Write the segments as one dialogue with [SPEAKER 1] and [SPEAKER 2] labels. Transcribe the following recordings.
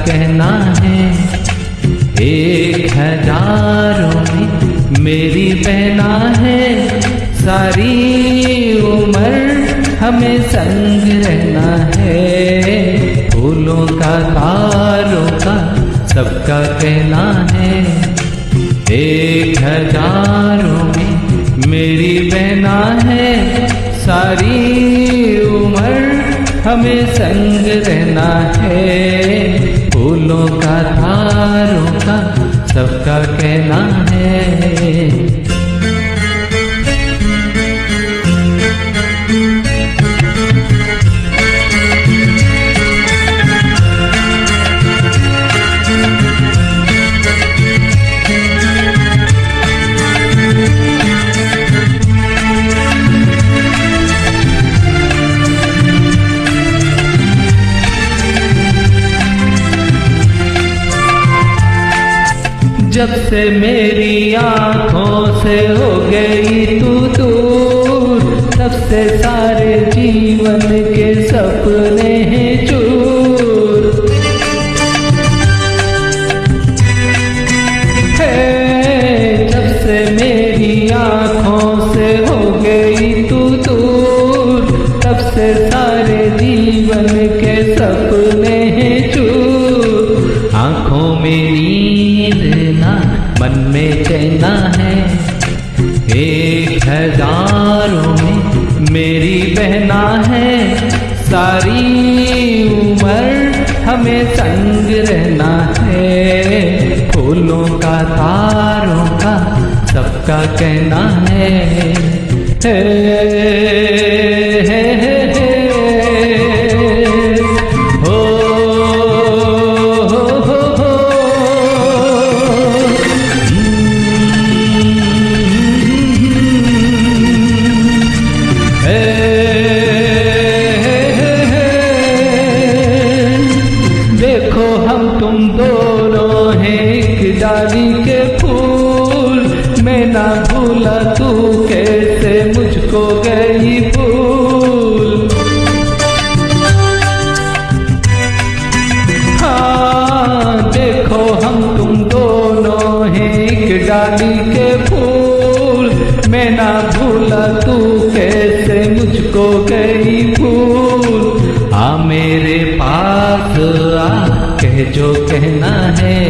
[SPEAKER 1] कहना है। 1000 में मेरी बहना है, सारी उम्र हमें संग रहना है। फूलों का तारों का सबका कहना है। 1000 में मेरी बहना है, सारी उम्र हमें संग रहना है। फूलों का तारों का सबका कहना है। जब से मेरी आँखों से हो गई तू दूर, तब से सारे जीवन के सपने हैं चूर। जब से मेरी आँखों से हो गई तू दूर, तब से सारे जीवन के सपने हैं चूर। आँखों में नींद ना, मन में चैना है। 1000 में मेरी बहना है, सारी उम्र हमें संग रहना है। फूलों का तारों का सबका कहना है। देखो हम तुम दोनों हैं एक डाली के फूल, मैं ना भूला तू कैसे मुझको गई भूल। हाँ देखो हम तुम दोनों हैं एक डाली के फूल, मैं ना भूला तू कैसे मुझको गई भूल। आ मेरे पास आ, कह जो कहना है।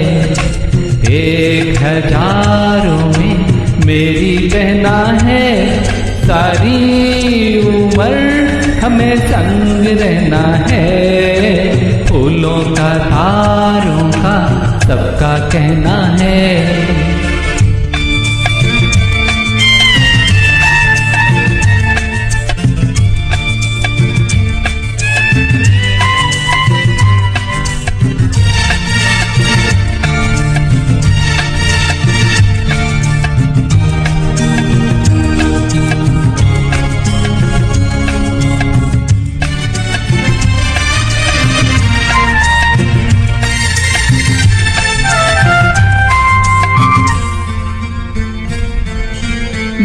[SPEAKER 1] 1000 में मेरी बहना है, सारी उम्र हमें संग रहना है। फूलों का तारों का सबका कहना है।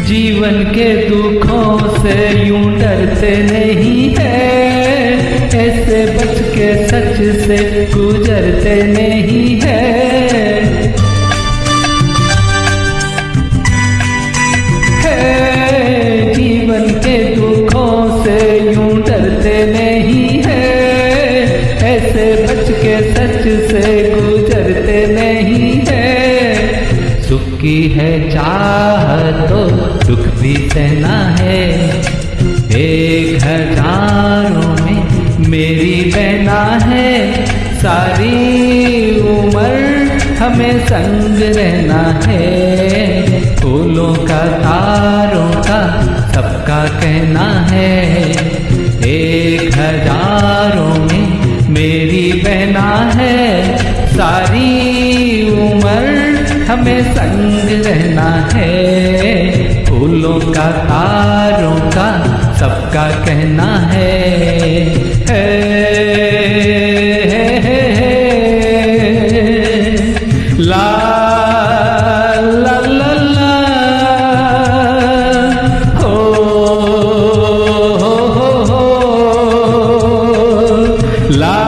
[SPEAKER 1] जीवन के दुखों से यूं डरते नहीं है, ऐसे बच के सच से गुजरते नहीं है। जीवन के दुखों से यूं डरते नहीं है, ऐसे बच के सच से गुजरते नहीं है। सुख की है चाह तो दुख भी सहना है। 1000 में मेरी बहना है, सारी उम्र हमें संग रहना है। फूलों का तारों का सबका कहना है। 1000 में मेरी बहना है, सारी उम्र हमें संग रहना है। फूलों का तारों का सबका कहना है। ला ला ला ला हो ला